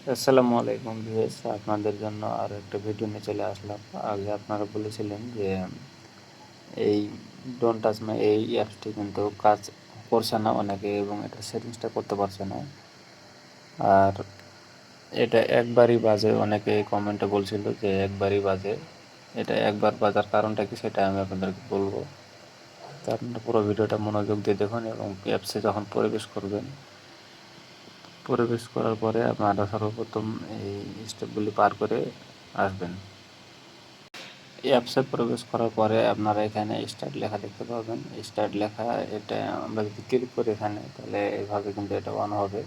আসসালামু আলাইকুম ভিউয়ার্স, আপনাদের জন্য আরও একটা ভিডিও নিয়ে চলে আসলাম। আগে আপনারা বলেছিলেন যে এই ডোন্ট টাচ মাই এই অ্যাপসটি কিন্তু কাজ করছে না অনেকে, এবং এটা সেটিংসটা করতে পারছে না। আর এটা একবারই বাজে, অনেকে কমেন্টে বলছিল যে একবারই বাজে। এটা একবার বাজার কারণটা কি সেটা আমি আপনাদেরকে বলবো। তো আপনারা পুরো ভিডিওটা মনোযোগ দিয়ে দেখুন, এবং অ্যাপসে যখন প্রবেশ করার পরে আপনারা সর্বপ্রথম এই স্টেপগুলি পার করে আসবেন। এই অ্যাপসে প্রবেশ করার পরে আপনারা এখানে স্টার্ট লেখা দেখতে পাবেন। স্টার্ট লেখা, এটা আমরা যদি ক্লিক করি এখানে, তাহলে এইভাবে কিন্তু এটা অন হবে।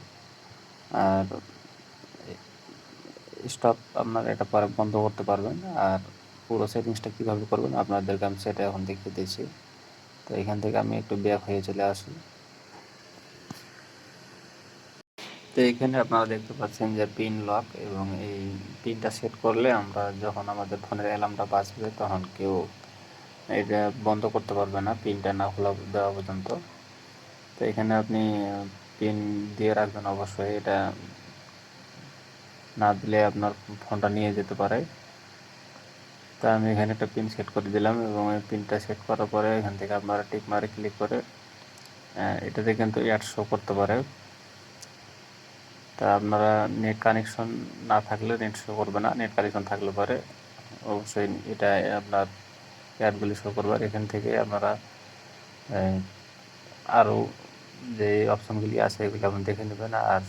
আর স্টপ আপনারা এটা পরে বন্ধ করতে পারবেন। আর পুরো সেটিংসটা কীভাবে করবেন আপনাদেরকে আমি সেটা এখন দেখিয়ে দিচ্ছি। তো এখান থেকে আমি একটু ব্যাক হয়ে চলে আসি। তো এখানে আপনারা দেখতে পাচ্ছেন যে পিন লক, এবং এই পিনটা সেট করলে আমরা যখন আমাদের ফোনের অ্যালার্মটা বাজবে তখন কেউ এটা বন্ধ করতে পারবে না, পিনটা না খোলা দেওয়া পর্যন্ত। তো এখানে আপনি পিন দিয়ে রাখবেন অবশ্যই, এটা না দিলে আপনার ফোনটা নিয়ে যেতে পারে। তা আমি এখানে একটা পিন সেট করে দিলাম, এবং এই পিনটা সেট করার পরে এখান থেকে আপনারা টিক মারে ক্লিক করে এটাতে কিন্তু অ্যাড শো করতে পারে। তা আপনারা নেট কানেকশন না থাকলে নেট শো করবে না, নেট কানেকশন থাকলে পরে অবশ্যই এটা আপনার অ্যাডগুলি শো করবে। এখান থেকে আপনারা আরও যে অপশানগুলি আছে এগুলো আপনি দেখে নেবেন। আর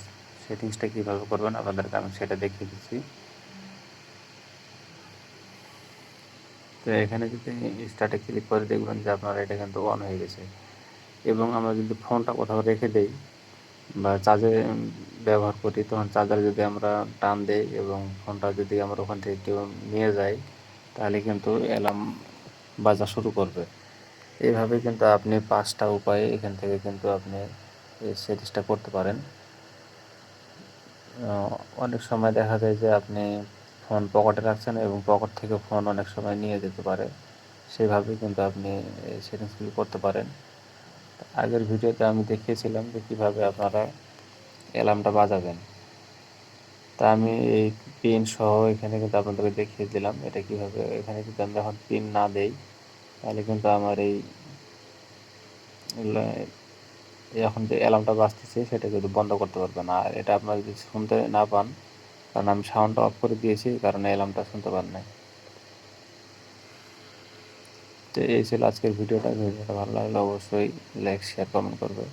সেটিংসটা কীভাবে করবেন আপনাদেরকে আমি সেটা দেখিয়ে দিচ্ছি। তো এখানে যদি স্টার্টে ক্লিক করে দেখবেন যে আপনার এটা কিন্তু অন হয়ে গেছে। এবং আমরা যদি ফোনটা কোথাও রেখে দেই বা চার্জে ব্যবহার করি, তখন চার্জারে যদি আমরা টান দেই এবং ফোনটা যদি আমরা ওখান থেকে কেউ নিয়ে যাই, তাহলে কিন্তু অ্যালার্ম বাজা শুরু করবে। এইভাবে কিন্তু আপনি 5টা উপায়ে এখান থেকে কিন্তু আপনি এই সেটিংসটা করতে পারেন। অনেক সময় দেখা যায় যে আপনি ফোন পকেটে রাখছেন এবং পকেট থেকে ফোন অনেক সময় নিয়ে যেতে পারে, সেভাবেই কিন্তু আপনি এই সেটিংসগুলি করতে পারেন। আগের ভিডিওতে আমি দেখিয়েছিলাম যে কীভাবে আপনারা অ্যালার্মটা বাজাবেন। তা আমি এই পিন সহ এখানে কিন্তু আপনাদেরকে দেখিয়ে দিলাম এটা কীভাবে। এখানে কিন্তু আমি যখন পিন না দেই, তাহলে কিন্তু আমার এই এখন যে অ্যালার্মটা বাজতেছে সেটা কিন্তু বন্ধ করতে পারবে না। আর এটা আপনারা যদি শুনতে না পান, কারণ আমি সাউন্ডটা অফ করে দিয়েছি, কারণ অ্যালার্মটা শুনতে পান নাই। তো এই ছিল আজকের ভিডিওটা ভালো লাগলে অবশ্যই লাইক, শেয়ার, কমেন্ট করবে।